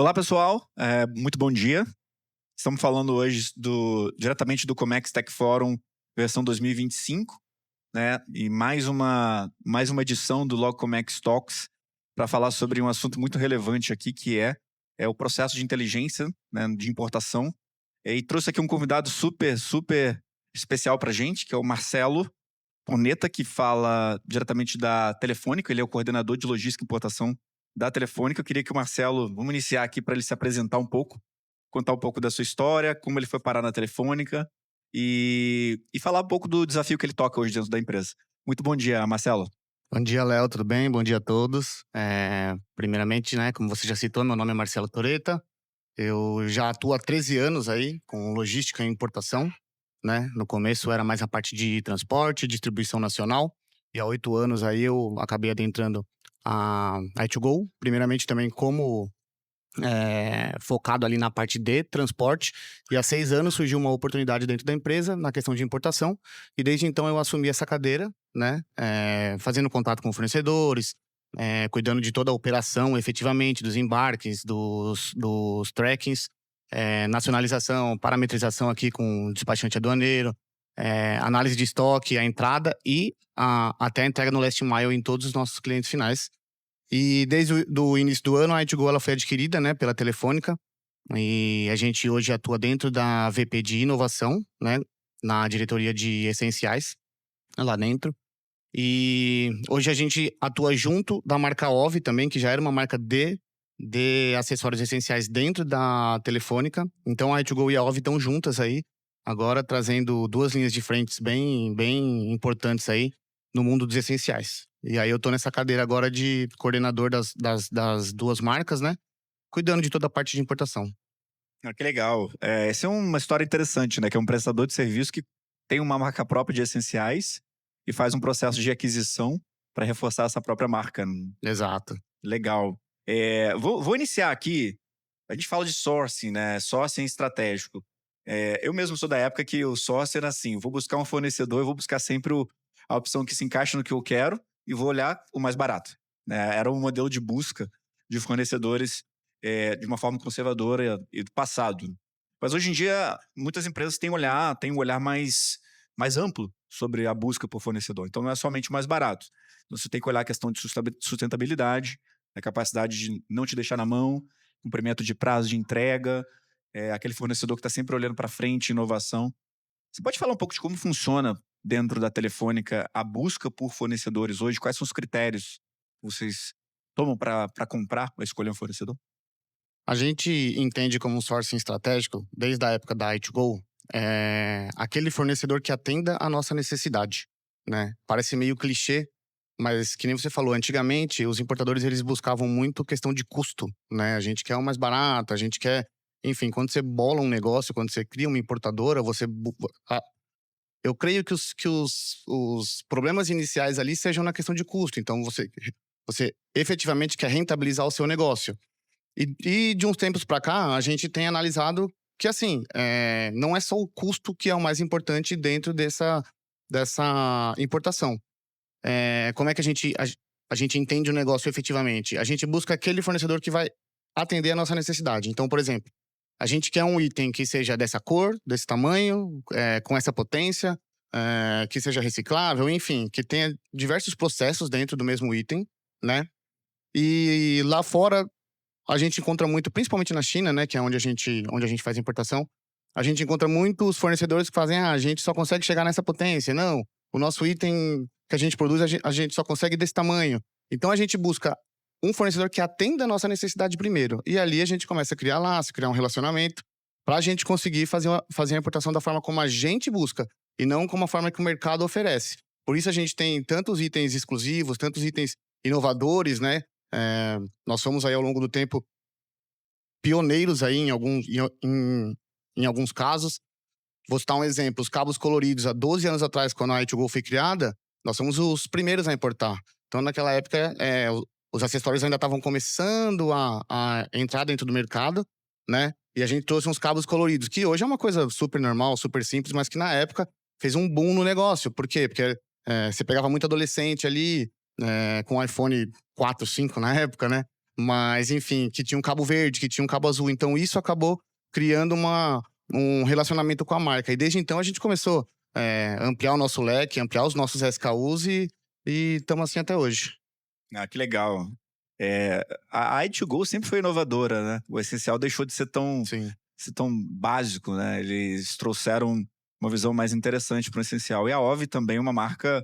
Olá, pessoal. Muito bom dia. Estamos falando hoje diretamente do Comex Tech Forum, versão 2025, né? E mais uma edição do Log Comex Talks para falar sobre um assunto muito relevante aqui, que é o processo de inteligência, né, de importação. E trouxe aqui um convidado super especial para a gente, que é o Marcelo Poneta, que fala diretamente da Telefônica. Ele é o coordenador de logística e importação da Telefônica. Eu queria que o Marcelo, vamos iniciar aqui para ele se apresentar um pouco, contar um pouco da sua história, como ele foi parar na Telefônica e falar um pouco do desafio que ele toca hoje dentro da empresa. Muito bom dia, Marcelo. Bom dia, Léo, tudo bem? Bom dia a todos. Primeiramente, né, como você já citou, meu nome é Marcelo Toreta. Eu já atuo há 13 anos aí com logística e importação, né? No começo era mais a parte de transporte, distribuição nacional. E há 8 anos aí eu acabei adentrando a i2Go. Primeiramente também como focado ali na parte de transporte. E há 6 anos surgiu uma oportunidade dentro da empresa na questão de importação. E desde então eu assumi essa cadeira, né? Fazendo contato com fornecedores, cuidando de toda a operação efetivamente, dos embarques, dos trackings, nacionalização, parametrização aqui com o despachante aduaneiro, análise de estoque, a entrada e até a entrega no last mile em todos os nossos clientes finais. E desde o início do ano, a i2Go ela foi adquirida, né, pela Telefônica. E a gente hoje atua dentro da VP de inovação, né, na diretoria de essenciais, lá dentro. E hoje a gente atua junto da marca OVI também, que já era uma marca de acessórios essenciais dentro da Telefônica. Então a i2Go e a OVI estão juntas aí, agora trazendo duas linhas de frentes bem importantes aí no mundo dos essenciais. E aí eu tô nessa cadeira agora de coordenador das duas marcas, né? Cuidando de toda a parte de importação. Que legal. Essa é uma história interessante, né? Que é um prestador de serviço que tem uma marca própria de essenciais e faz um processo de aquisição para reforçar essa própria marca. Exato. Legal. Vou iniciar aqui. A gente fala de sourcing, né? Sourcing estratégico. Eu mesmo sou da época que o sourcing era assim: vou buscar um fornecedor, eu vou buscar sempre a opção que se encaixa no que eu quero e vou olhar o mais barato, né? Era um modelo de busca de fornecedores de uma forma conservadora e do passado. Mas hoje em dia, muitas empresas têm um olhar mais amplo sobre a busca por fornecedor. Então, não é somente o mais barato. Então, você tem que olhar a questão de sustentabilidade, a capacidade de não te deixar na mão, cumprimento de prazo de entrega, aquele fornecedor que está sempre olhando para frente, inovação. Você pode falar um pouco de como funciona dentro da Telefônica a busca por fornecedores hoje? Quais são os critérios que vocês tomam para comprar, para escolher um fornecedor? A gente entende como um sourcing estratégico, desde a época da i2Go, aquele fornecedor que atenda a nossa necessidade, né? Parece meio clichê, mas que nem você falou, antigamente os importadores eles buscavam muito questão de custo, né? A gente quer o mais barato, a gente quer… Enfim, quando você bola um negócio, quando você cria uma importadora, eu creio que os problemas iniciais ali sejam na questão de custo. Então, você efetivamente quer rentabilizar o seu negócio. E de uns tempos para cá, a gente tem analisado que, assim, não é só o custo que é o mais importante dentro dessa importação. Como é que a gente entende o negócio efetivamente? A gente busca aquele fornecedor que vai atender a nossa necessidade. Então, por exemplo, a gente quer um item que seja dessa cor, desse tamanho, com essa potência, que seja reciclável, enfim, que tenha diversos processos dentro do mesmo item, né? E lá fora, a gente encontra muito, principalmente na China, né, que é onde a gente faz importação, a gente encontra muitos fornecedores que fazem, a gente só consegue chegar nessa potência. Não, o nosso item que a gente produz, a gente só consegue desse tamanho. Então a gente busca um fornecedor que atenda a nossa necessidade primeiro. E ali a gente começa a criar laço, criar um relacionamento, para a gente conseguir fazer a importação da forma como a gente busca, e não como a forma que o mercado oferece. Por isso a gente tem tantos itens exclusivos, tantos itens inovadores, né? Nós somos aí ao longo do tempo pioneiros aí em alguns casos. Vou citar um exemplo: os cabos coloridos. Há 12 anos atrás, quando a i2Go foi criada, nós somos os primeiros a importar. Então, naquela época, os acessórios ainda estavam começando a entrar dentro do mercado, né? E a gente trouxe uns cabos coloridos, que hoje é uma coisa super normal, super simples, mas que na época fez um boom no negócio. Por quê? Porque você pegava muito adolescente ali, com iPhone 4, 5 na época, né? mas enfim, que tinha um cabo verde, que tinha um cabo azul. Então isso acabou criando um relacionamento com a marca. E desde então a gente começou ampliar o nosso leque, ampliar os nossos SKUs e estamos assim até hoje. Ah, que legal. A i2Go sempre foi inovadora, né? O essencial deixou de Sim. ser tão básico, né? Eles trouxeram uma visão mais interessante para o essencial. E a OVI também é uma marca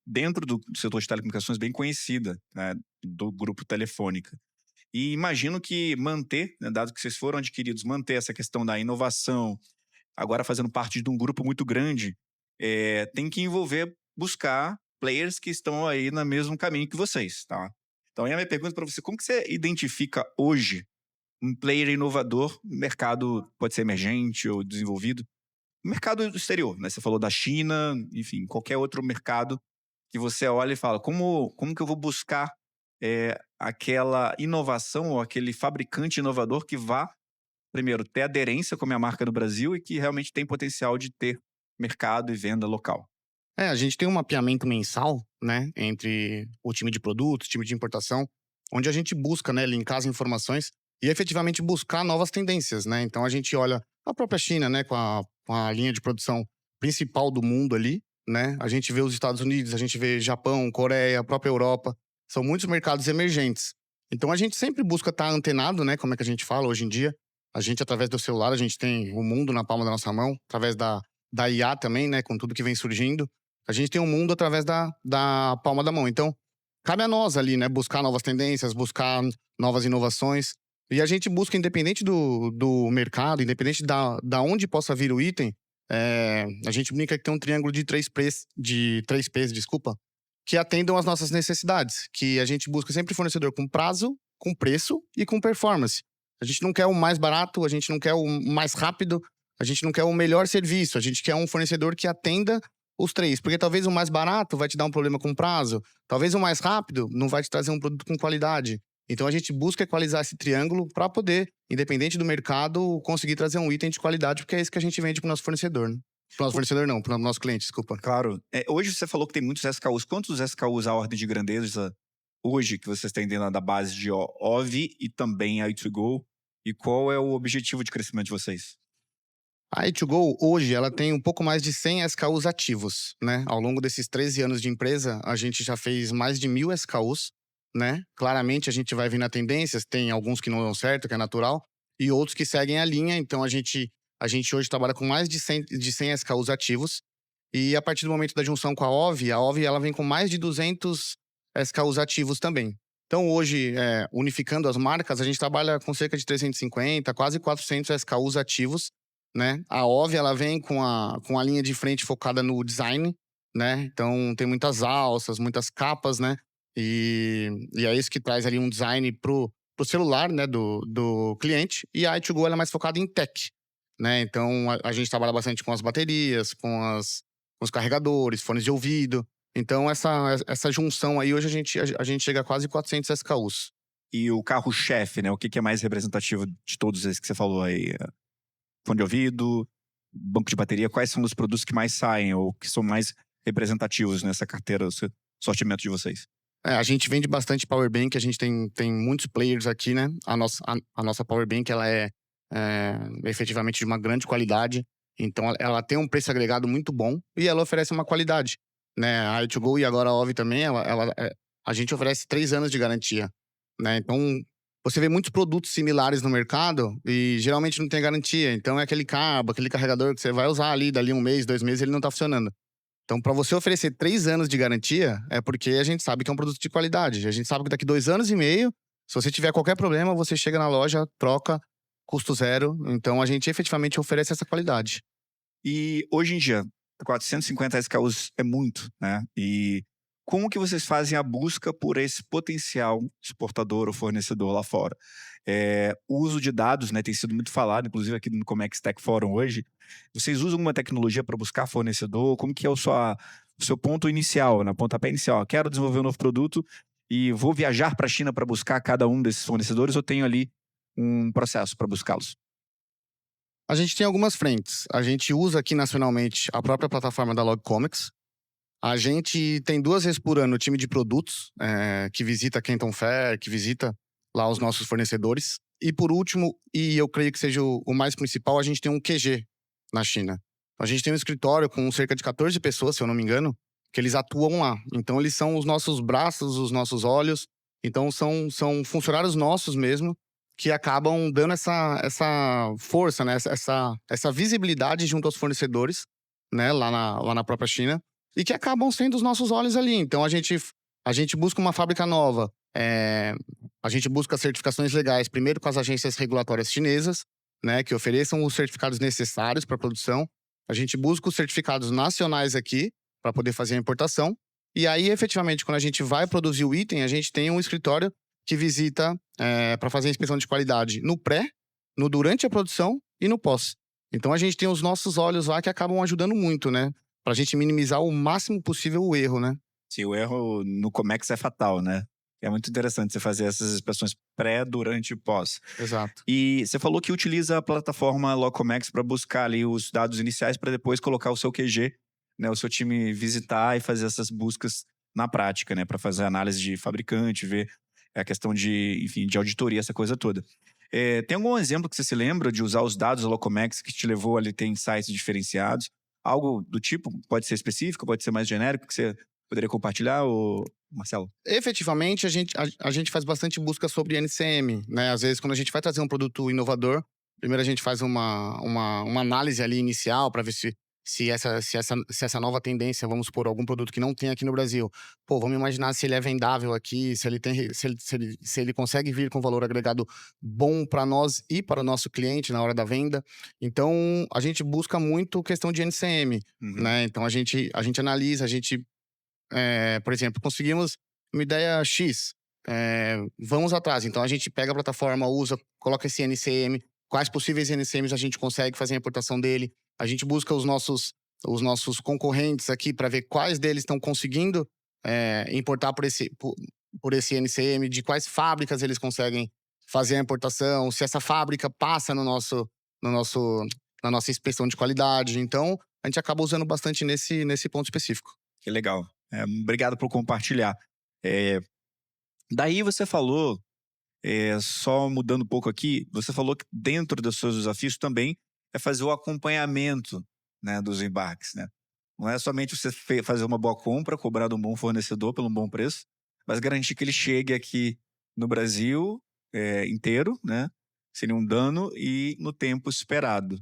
dentro do setor de telecomunicações bem conhecida, né? Do grupo Telefônica. E imagino que manter, né, dado que vocês foram adquiridos, manter essa questão da inovação, agora fazendo parte de um grupo muito grande, tem que envolver buscar players que estão aí no mesmo caminho que vocês, tá? Então, aí a minha pergunta para você, como que você identifica hoje um player inovador no mercado, pode ser emergente ou desenvolvido, no mercado exterior, né? Você falou da China, enfim, qualquer outro mercado que você olha e fala, como que eu vou buscar aquela inovação ou aquele fabricante inovador que vá, primeiro, ter aderência com a minha marca no Brasil e que realmente tem potencial de ter mercado e venda local. A gente tem um mapeamento mensal, né, entre o time de produtos, time de importação, onde a gente busca, né, linkar as informações e efetivamente buscar novas tendências, né? Então a gente olha a própria China, né, com a linha de produção principal do mundo ali, né? A gente vê os Estados Unidos, a gente vê Japão, Coreia, a própria Europa. São muitos mercados emergentes. Então a gente sempre busca estar antenado, né, como é que a gente fala hoje em dia. A gente, através do celular, a gente tem o mundo na palma da nossa mão, através da IA também, né, com tudo que vem surgindo. A gente tem um mundo através da palma da mão. Então, cabe a nós ali, né? Buscar novas tendências, buscar novas inovações. E a gente busca, independente do mercado, independente da onde possa vir o item, a gente brinca que tem um triângulo de três P's, desculpa, que atendam às nossas necessidades. Que a gente busca sempre fornecedor com prazo, com preço e com performance. A gente não quer o mais barato, a gente não quer o mais rápido, a gente não quer o melhor serviço, a gente quer um fornecedor que atenda os três, porque talvez o mais barato vai te dar um problema com prazo, talvez o mais rápido não vai te trazer um produto com qualidade. Então a gente busca equalizar esse triângulo para poder, independente do mercado, conseguir trazer um item de qualidade, porque é isso que a gente vende para o nosso fornecedor, né? Para o nosso fornecedor não, para o nosso cliente, desculpa. Claro. Hoje você falou que tem muitos SKUs. Quantos SKUs a ordem de grandeza hoje que vocês têm dentro da base de OVI e também a i2Go? E qual é o objetivo de crescimento de vocês? A i2Go, hoje, ela tem um pouco mais de 100 SKUs ativos, né? Ao longo desses 13 anos de empresa, a gente já fez mais de 1.000 SKUs, né? Claramente, a gente vai vir na tendências, tem alguns que não dão certo, que é natural, e outros que seguem a linha. Então, a gente hoje trabalha com mais de 100 SKUs ativos. E a partir do momento da junção com a OVI ela vem com mais de 200 SKUs ativos também. Então, hoje, unificando as marcas, a gente trabalha com cerca de 350, quase 400 SKUs ativos, né? A OVI, ela vem com a linha de frente focada no design, né? Então, tem muitas alças, muitas capas, né? E é isso que traz ali um design pro celular, né? Do cliente. E a i2Go, ela é mais focada em tech, né? Então, a gente trabalha bastante com as baterias, com os carregadores, fones de ouvido. Então, essa junção aí, hoje a gente chega a quase 400 SKUs. E o carro-chefe, né? O que é mais representativo de todos esses que você falou aí? Fone de ouvido, banco de bateria, quais são os produtos que mais saem ou que são mais representativos nessa carteira, sortimento de vocês? A gente vende bastante power bank, a gente tem muitos players aqui, né? A nossa power bank, ela é efetivamente de uma grande qualidade. Então, ela tem um preço agregado muito bom e ela oferece uma qualidade, né? A i2Go e agora a OVI também, a gente oferece 3 anos de garantia, né? Então, você vê muitos produtos similares no mercado e geralmente não tem garantia. Então, é aquele cabo, aquele carregador que você vai usar ali, dali 1 mês, 2 meses, ele não tá funcionando. Então, para você oferecer 3 anos de garantia, é porque a gente sabe que é um produto de qualidade. A gente sabe que daqui 2 anos e meio, se você tiver qualquer problema, você chega na loja, troca, custo zero. Então, a gente efetivamente oferece essa qualidade. E hoje em dia, 450 SKUs é muito, né? E como que vocês fazem a busca por esse potencial exportador ou fornecedor lá fora? O uso de dados, né, tem sido muito falado, inclusive aqui no Comex Tech Forum hoje. Vocês usam alguma tecnologia para buscar fornecedor? Como que é o seu ponto inicial, na pontapé inicial? Quero desenvolver um novo produto e vou viajar para a China para buscar cada um desses fornecedores ou tenho ali um processo para buscá-los? A gente tem algumas frentes. A gente usa aqui nacionalmente a própria plataforma da Logcomics. A gente tem 2 vezes por ano o time de produtos, que visita a Canton Fair, que visita lá os nossos fornecedores. E por último, e eu creio que seja o mais principal, a gente tem um QG na China. A gente tem um escritório com cerca de 14 pessoas, se eu não me engano, que eles atuam lá. Então, eles são os nossos braços, os nossos olhos. Então, são funcionários nossos mesmo, que acabam dando essa força, né? Essa visibilidade junto aos fornecedores, né? Lá na própria China. E que acabam sendo os nossos olhos ali. Então, a gente busca uma fábrica nova. A gente busca certificações legais, primeiro com as agências regulatórias chinesas, né? Que ofereçam os certificados necessários para a produção. A gente busca os certificados nacionais aqui, para poder fazer a importação. E aí, efetivamente, quando a gente vai produzir o item, a gente tem um escritório que visita para fazer a inspeção de qualidade no pré, no durante a produção e no pós. Então, a gente tem os nossos olhos lá que acabam ajudando muito, né? Pra gente minimizar o máximo possível o erro, né? Se o erro no Comex é fatal, né? É muito interessante você fazer essas inspeções pré, durante e pós. Exato. E você falou que utiliza a plataforma Locomex para buscar ali os dados iniciais para depois colocar o seu QG, né, o seu time visitar e fazer essas buscas na prática, né, para fazer análise de fabricante, ver a questão de, enfim, de auditoria, essa coisa toda. Tem algum exemplo que você se lembra de usar os dados da Locomex que te levou ali a ter insights diferenciados? Algo do tipo, pode ser específico, pode ser mais genérico, que você poderia compartilhar, ou Marcelo? Efetivamente, a gente faz bastante busca sobre NCM, né? Às vezes, quando a gente vai trazer um produto inovador, primeiro a gente faz uma análise ali inicial para ver se essa nova tendência, vamos supor, algum produto que não tem aqui no Brasil. Pô, vamos imaginar se ele é vendável aqui, se ele consegue vir com valor agregado bom para nós e para o nosso cliente na hora da venda. Então, a gente busca muito questão de NCM, Uhum. né? Então, a gente analisa, por exemplo, conseguimos uma ideia X, vamos atrás. Então a gente pega a plataforma, usa, coloca esse NCM, quais possíveis NCMs a gente consegue fazer a importação dele. A gente busca os nossos concorrentes aqui para ver quais deles estão conseguindo importar por esse NCM, de quais fábricas eles conseguem fazer a importação, se essa fábrica passa no nosso, na nossa inspeção de qualidade. Então, a gente acaba usando bastante nesse ponto específico. Que legal. Obrigado por compartilhar. É, daí você falou, só mudando um pouco aqui, você falou que dentro dos seus desafios também é fazer o acompanhamento, né, dos embarques, né? Não é somente você fazer uma boa compra, cobrar de um bom fornecedor pelo bom preço, mas garantir que ele chegue aqui no Brasil inteiro, né, sem nenhum dano e no tempo esperado.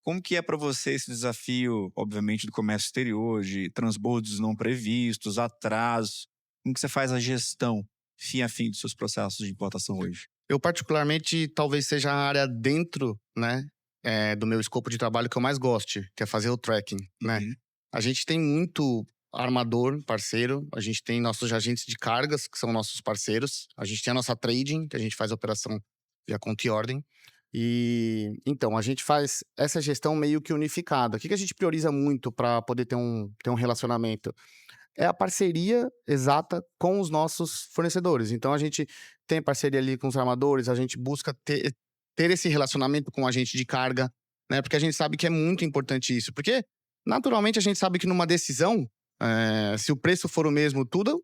Como que é para você esse desafio, obviamente, do comércio exterior, de transbordos não previstos, atrasos? Como que você faz a gestão fim a fim dos seus processos de importação hoje? Eu particularmente, talvez seja a área dentro, né, do meu escopo de trabalho que eu mais goste, que é fazer o tracking, né. Uhum. A gente tem muito armador parceiro, a gente tem nossos agentes de cargas, que são nossos parceiros, a gente tem a nossa trading, que a gente faz a operação via conta e ordem. E, então, a gente faz essa gestão meio que unificada. O que a gente prioriza muito para poder ter um relacionamento? É a parceria exata com os nossos fornecedores. Então a gente tem parceria ali com os armadores, a gente busca ter esse relacionamento com o agente de carga, né? Porque a gente sabe que é muito importante isso. Porque, naturalmente, a gente sabe que numa decisão, se o preço for o mesmo tudo,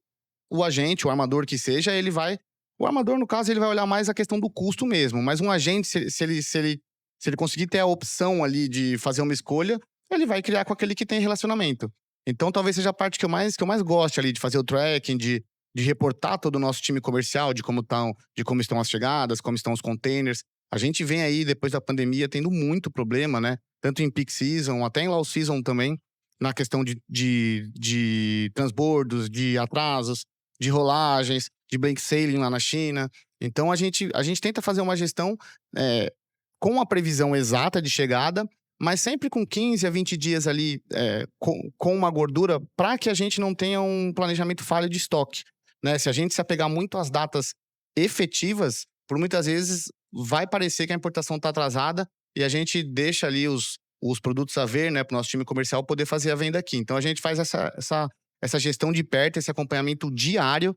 o agente, o armador que seja, ele vai. O armador, no caso, ele vai olhar mais a questão do custo mesmo. Mas um agente, se ele conseguir ter a opção ali de fazer uma escolha, ele vai criar com aquele que tem relacionamento. Então, talvez seja a parte que eu mais goste ali, de fazer o tracking, de reportar todo o nosso time comercial, de como estão as chegadas, como estão os containers. A gente vem aí, depois da pandemia, tendo muito problema, né? Tanto em peak season, até em low season também, na questão de transbordos, de atrasos, de rolagens, de blank sailing lá na China. Então, a gente tenta fazer uma gestão com a previsão exata de chegada, mas sempre com 15 a 20 dias ali com uma gordura, para que a gente não tenha um planejamento falho de estoque, né? Se a gente se apegar muito às datas efetivas, por muitas vezes vai parecer que a importação está atrasada e a gente deixa ali os produtos a ver, né, para o nosso time comercial poder fazer a venda aqui. Então a gente faz essa gestão de perto, esse acompanhamento diário,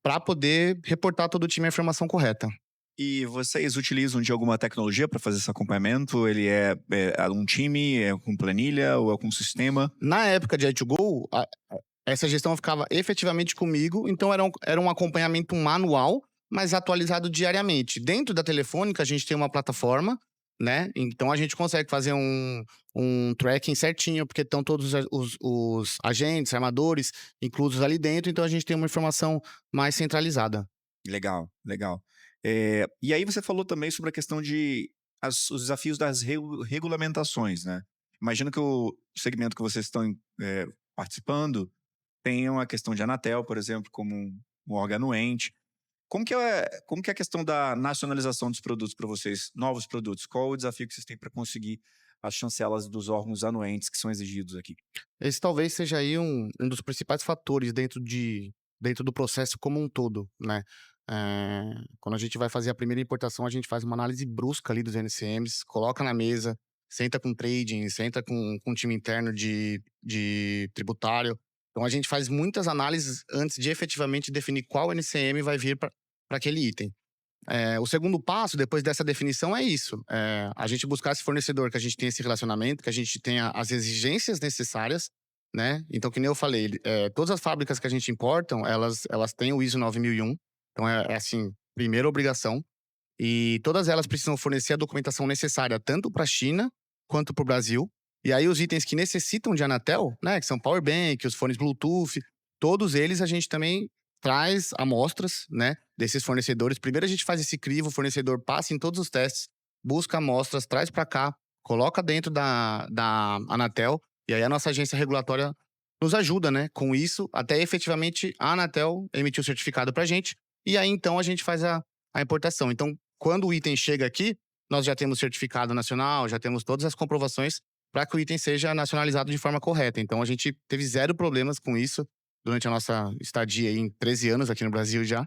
para poder reportar todo o time a informação correta. E vocês utilizam de alguma tecnologia para fazer esse acompanhamento? Ele é um time, é com planilha ou é com sistema? Na época de i2Go, essa gestão ficava efetivamente comigo, então era um acompanhamento manual, mas atualizado diariamente. Dentro da Telefônica, a gente tem uma plataforma, né? Então a gente consegue fazer um tracking certinho, porque estão todos os agentes, armadores inclusos ali dentro, então a gente tem uma informação mais centralizada. Legal, legal. E aí você falou também sobre a questão de os desafios das regulamentações, né? Imagino que o segmento que vocês estão participando tem uma questão de Anatel, por exemplo, como um órgão anuente. Como que é a questão da nacionalização dos produtos para vocês, novos produtos? Qual o desafio que vocês têm para conseguir as chancelas dos órgãos anuentes que são exigidos aqui? Esse talvez seja aí um dos principais fatores dentro do processo como um todo, né. Quando a gente vai fazer a primeira importação, a gente faz uma análise brusca ali dos NCMs, coloca na mesa, senta com trading, senta com o time interno de tributário. Então a gente faz muitas análises antes de efetivamente definir qual NCM vai vir para aquele item. O segundo passo, depois dessa definição, é isso: a gente buscar esse fornecedor que a gente tem esse relacionamento, que a gente tenha as exigências necessárias, né? Então, que nem eu falei, todas as fábricas que a gente importam, elas têm o ISO 9001, então é assim, primeira obrigação. E todas elas precisam fornecer a documentação necessária tanto para a China quanto para o Brasil. E aí os itens que necessitam de Anatel, né, que são power bank, os fones Bluetooth, todos eles a gente também traz amostras, né, desses fornecedores. Primeiro a gente faz esse crivo, o fornecedor passa em todos os testes, busca amostras, traz para cá, coloca dentro da Anatel, e aí a nossa agência regulatória nos ajuda, né, com isso, até efetivamente a Anatel emitir o certificado para a gente, e aí então a gente faz a importação. Então, quando o item chega aqui, nós já temos certificado nacional, já temos todas as comprovações para que o item seja nacionalizado de forma correta. Então, a gente teve zero problemas com isso durante a nossa estadia aí em 13 anos aqui no Brasil já,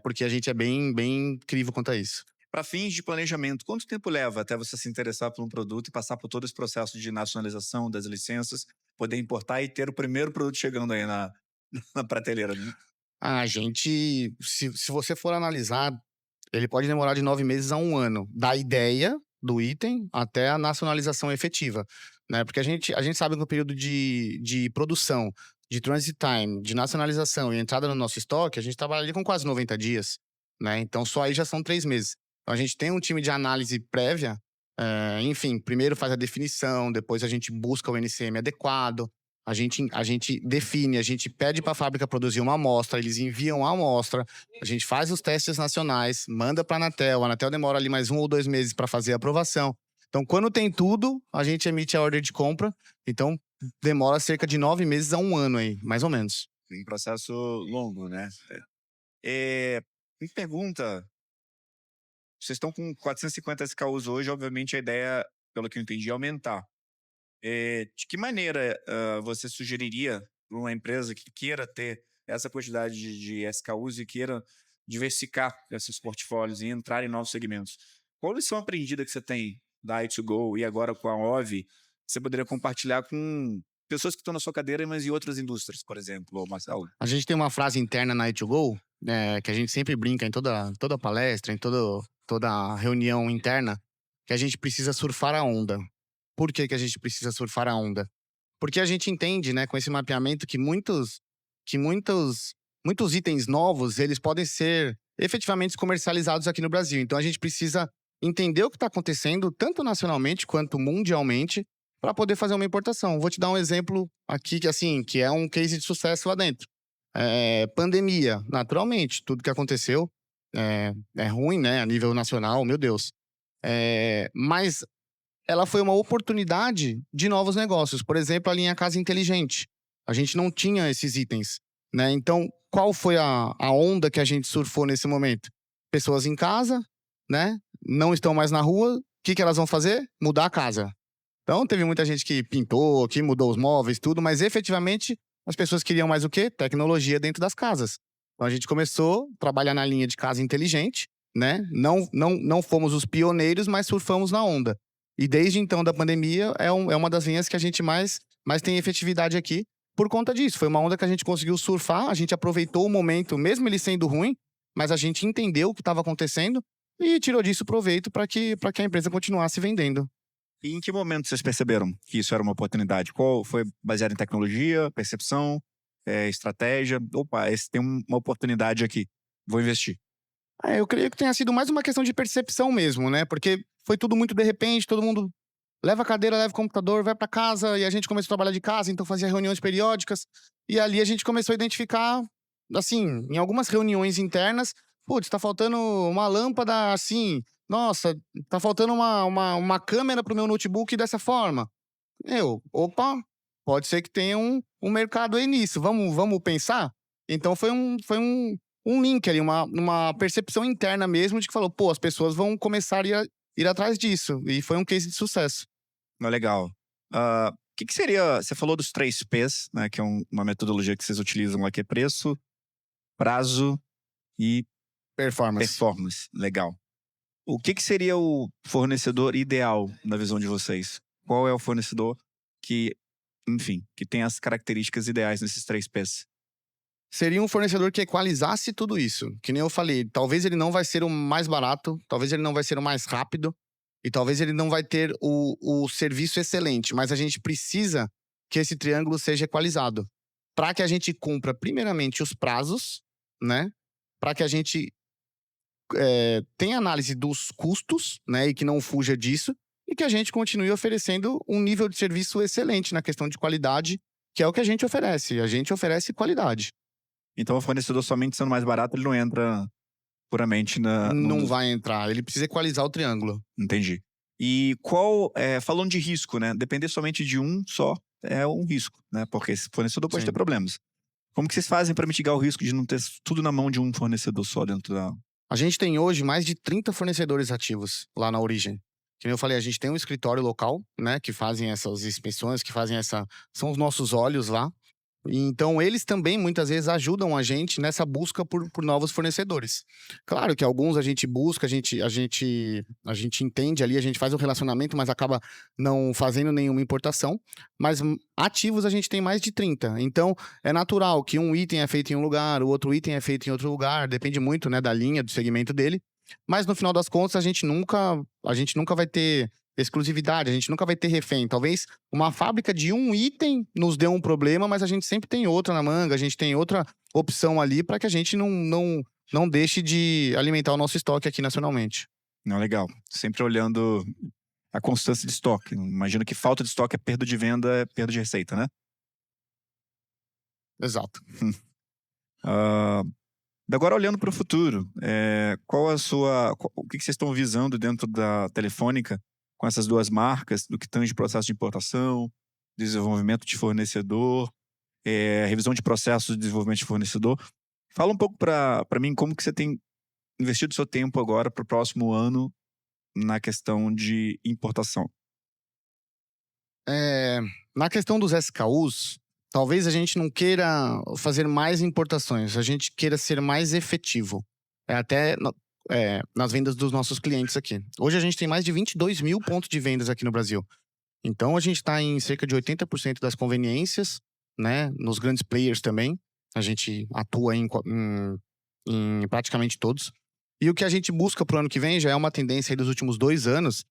porque a gente é bem incrível quanto a isso. Para fins de planejamento, quanto tempo leva até você se interessar por um produto e passar por todo esse processo de nacionalização das licenças, poder importar e ter o primeiro produto chegando aí na, na prateleira, né? A gente, se você for analisar, ele pode demorar de 9 meses a 1 ano, da ideia do item até a nacionalização efetiva, né, porque a gente sabe que no período de produção, de transit time, de nacionalização e entrada no nosso estoque, a gente trabalha ali com quase 90 dias, né, então só aí já são 3 meses. Então a gente tem um time de análise prévia, enfim, primeiro faz a definição, depois a gente busca o NCM adequado, a gente define, a gente pede para a fábrica produzir uma amostra, eles enviam a amostra, a gente faz os testes nacionais, manda para a Anatel demora ali mais 1 ou 2 meses para fazer a aprovação. Então, quando tem tudo, a gente emite a ordem de compra. Então, demora cerca de 9 meses a 1 ano aí, mais ou menos. Um processo longo, né? Me pergunta, vocês estão com 450 SKUs hoje, obviamente a ideia, pelo que eu entendi, é aumentar. De que maneira você sugeriria para uma empresa que queira ter essa quantidade de SKUs e queira diversificar esses portfólios e entrar em novos segmentos? Qual lição aprendida que você tem da i2Go e agora com a OVI, que você poderia compartilhar com pessoas que estão na sua cadeira, mas em outras indústrias, por exemplo, Marcelo? A gente tem uma frase interna na i2Go, que a gente sempre brinca em toda palestra, em toda reunião interna, que a gente precisa surfar a onda. Por que a gente precisa surfar a onda? Porque a gente entende, né, com esse mapeamento que muitos itens novos, eles podem ser efetivamente comercializados aqui no Brasil. Então a gente precisa entender o que está acontecendo, tanto nacionalmente quanto mundialmente, para poder fazer uma importação. Vou te dar um exemplo aqui que é um case de sucesso lá dentro. Pandemia, naturalmente, tudo que aconteceu é ruim, né, a nível nacional, meu Deus. Mas ela foi uma oportunidade de novos negócios. Por exemplo, a linha Casa Inteligente. A gente não tinha esses itens, né? Então, qual foi a onda que a gente surfou nesse momento? Pessoas em casa, né? Não estão mais na rua. O que elas vão fazer? Mudar a casa. Então, teve muita gente que pintou, que mudou os móveis, tudo, mas efetivamente as pessoas queriam mais o quê? Tecnologia dentro das casas. Então, a gente começou a trabalhar na linha de casa inteligente, né? Não fomos os pioneiros, mas surfamos na onda. E desde então da pandemia é uma das linhas que a gente mais tem efetividade aqui por conta disso. Foi uma onda que a gente conseguiu surfar, a gente aproveitou o momento, mesmo ele sendo ruim, mas a gente entendeu o que estava acontecendo e tirou disso proveito para que a empresa continuasse vendendo. E em que momento vocês perceberam que isso era uma oportunidade? Qual foi baseado em tecnologia, percepção, estratégia? Opa, esse tem uma oportunidade aqui, vou investir. Eu creio que tenha sido mais uma questão de percepção mesmo, né? Porque foi tudo muito de repente, todo mundo leva a cadeira, leva o computador, vai pra casa, e a gente começou a trabalhar de casa, então fazia reuniões periódicas. E ali a gente começou a identificar, assim, em algumas reuniões internas, putz, tá faltando uma lâmpada assim, nossa, tá faltando uma câmera pro meu notebook dessa forma. Opa, pode ser que tenha um mercado aí nisso, vamos pensar? Então foi um link ali, uma percepção interna mesmo de que falou, pô, as pessoas vão começar a ir atrás disso. E foi um case de sucesso. Não, legal. O que seria. Você falou dos 3 P's, né? Que é uma metodologia que vocês utilizam lá, que é preço, prazo e Performance. performance. Legal. O que seria o fornecedor ideal na visão de vocês? Qual é o fornecedor que, enfim, que tem as características ideais nesses 3 P's? Seria um fornecedor que equalizasse tudo isso. Que nem eu falei, talvez ele não vai ser o mais barato, talvez ele não vai ser o mais rápido, e talvez ele não vai ter o serviço excelente, mas a gente precisa que esse triângulo seja equalizado. Para que a gente cumpra, primeiramente, os prazos, né? Para que a gente tenha análise dos custos, né? E que não fuja disso, e que a gente continue oferecendo um nível de serviço excelente na questão de qualidade, que é o que a gente oferece. A gente oferece qualidade. Então, o fornecedor somente sendo mais barato, ele não entra puramente Não vai entrar, ele precisa equalizar o triângulo. Entendi. E falando de risco, né? Depender somente de um só é um risco, né? Porque esse fornecedor pode ter Sim. problemas. Como que vocês fazem para mitigar o risco de não ter tudo na mão de um fornecedor só dentro da. A gente tem hoje mais de 30 fornecedores ativos lá na Origem. Que nem eu falei, a gente tem um escritório local, né, que fazem essas inspeções, que fazem são os nossos olhos lá. E então eles também muitas vezes ajudam a gente nessa busca por novos fornecedores. Claro que alguns a gente busca, a gente entende ali, a gente faz um relacionamento, mas acaba não fazendo nenhuma importação. Mas ativos a gente tem mais de 30. Então é natural que um item é feito em um lugar, o outro item é feito em outro lugar, depende muito, né, da linha, do segmento dele. Mas no final das contas a gente nunca vai ter exclusividade, a gente nunca vai ter refém. Talvez uma fábrica de um item nos dê um problema, mas a gente sempre tem outra na manga, a gente tem outra opção ali para que a gente não deixe de alimentar o nosso estoque aqui nacionalmente. Não, legal. Sempre olhando a constância de estoque. Imagino que falta de estoque é perda de venda, é perda de receita, né? Exato. Ah, agora, olhando para o futuro, o que vocês estão visando dentro da Telefônica com essas 2 marcas, do que tange processo de importação, desenvolvimento de fornecedor, revisão de processos de desenvolvimento de fornecedor? Fala um pouco para mim como que você tem investido seu tempo agora para o próximo ano na questão de importação. Na questão dos SKUs, talvez a gente não queira fazer mais importações, a gente queira ser mais efetivo. Nas vendas dos nossos clientes aqui. Hoje a gente tem mais de 22 mil pontos de vendas aqui no Brasil. Então a gente está em cerca de 80% das conveniências, né? Nos grandes players também. A gente atua em praticamente todos. E o que a gente busca para o ano que vem já é uma tendência aí dos últimos 2 anos.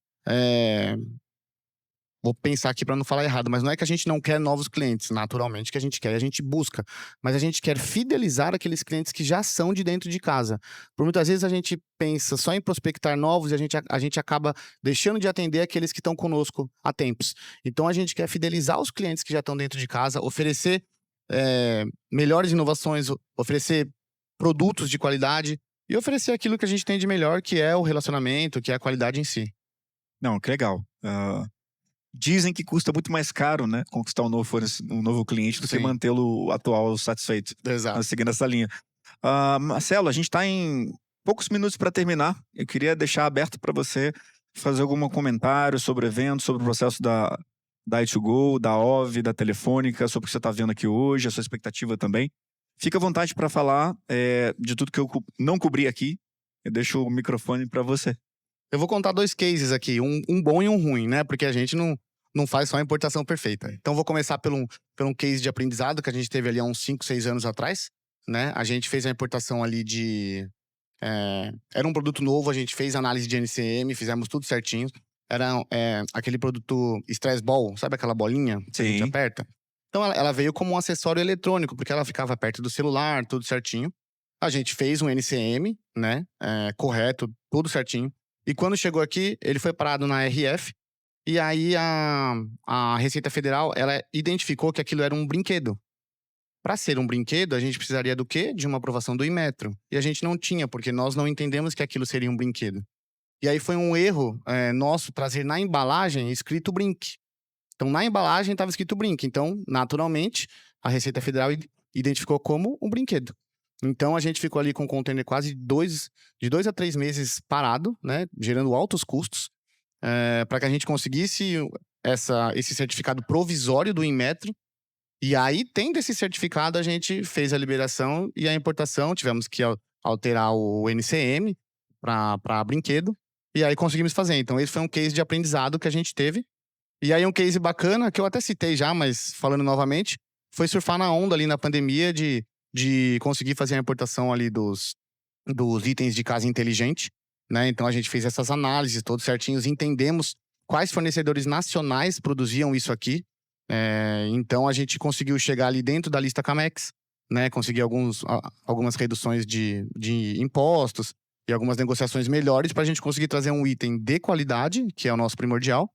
Vou pensar aqui para não falar errado, mas não é que a gente não quer novos clientes, naturalmente que a gente quer, a gente busca, mas a gente quer fidelizar aqueles clientes que já são de dentro de casa. Por muitas vezes a gente pensa só em prospectar novos e a gente acaba deixando de atender aqueles que estão conosco há tempos. Então a gente quer fidelizar os clientes que já estão dentro de casa, oferecer melhores inovações, oferecer produtos de qualidade e oferecer aquilo que a gente tem de melhor, que é o relacionamento, que é a qualidade em si. Não, que legal. Dizem que custa muito mais caro, né, conquistar um novo cliente do que Sim. mantê-lo atual satisfeito. Exato. Seguindo essa linha. Marcelo, a gente está em poucos minutos para terminar. Eu queria deixar aberto para você fazer algum comentário sobre o evento, sobre o processo da i2Go, da OV, da Telefônica, sobre o que você está vendo aqui hoje, a sua expectativa também. Fica à vontade para falar de tudo que eu não cobri aqui. Eu deixo o microfone para você. Eu vou contar 2 cases aqui, um bom e um ruim, né? Porque a gente não faz só a importação perfeita. Então vou começar por um case de aprendizado que a gente teve ali há uns 5, 6 anos atrás, né? A gente fez a importação ali era um produto novo, a gente fez análise de NCM, fizemos tudo certinho. Era aquele produto Stress Ball, sabe aquela bolinha que a gente Sim. aperta? Então ela veio como um acessório eletrônico, porque ela ficava perto do celular, tudo certinho. A gente fez um NCM, né? Correto, tudo certinho. E quando chegou aqui, ele foi parado na RF. E aí a Receita Federal, ela identificou que aquilo era um brinquedo. Para ser um brinquedo, a gente precisaria do quê? De uma aprovação do Inmetro. E a gente não tinha, porque nós não entendemos que aquilo seria um brinquedo. E aí foi um erro nosso trazer na embalagem escrito Brinque. Então, na embalagem estava escrito Brinque. Então, naturalmente, a Receita Federal identificou como um brinquedo. Então, a gente ficou ali com o container quase de 2 a 3 meses parado, né? Gerando altos custos, para que a gente conseguisse esse certificado provisório do Inmetro. E aí, tendo esse certificado, a gente fez a liberação e a importação. Tivemos que alterar o NCM para brinquedo. E aí, conseguimos fazer. Então, esse foi um case de aprendizado que a gente teve. E aí, um case bacana, que eu até citei já, mas falando novamente, foi surfar na onda ali na pandemia de conseguir fazer a importação ali dos itens de casa inteligente, né? Então, a gente fez essas análises todos certinhos, entendemos quais fornecedores nacionais produziam isso aqui. Então, a gente conseguiu chegar ali dentro da lista Camex, né? Conseguir algumas reduções de impostos e algumas negociações melhores para a gente conseguir trazer um item de qualidade, que é o nosso primordial,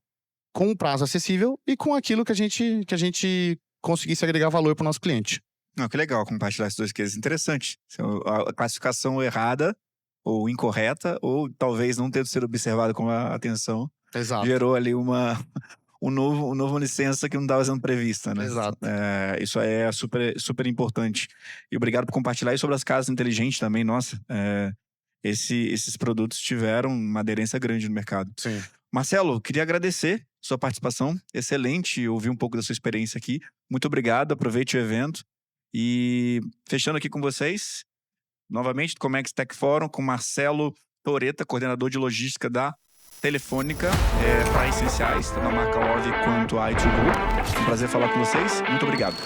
com um prazo acessível e com aquilo que a gente conseguisse agregar valor para o nosso cliente. Não, que legal compartilhar esses 2 cases. Interessante. A classificação errada ou incorreta, ou talvez não tendo sido observado com a atenção, Exato. gerou ali uma novo licença que não estava sendo prevista, né? Exato. Isso é super, super importante. E obrigado por compartilhar. E sobre as casas inteligentes também, nossa, esses produtos tiveram uma aderência grande no mercado. Sim. Marcelo, queria agradecer sua participação. Excelente ouvir um pouco da sua experiência aqui. Muito obrigado, aproveite o evento. E fechando aqui com vocês, novamente, do Comex Tech Forum, com Marcelo Toreta, coordenador de logística da Telefônica, para essenciais, tanto a marca ORV quanto a i2Go. Um prazer falar com vocês. Muito obrigado.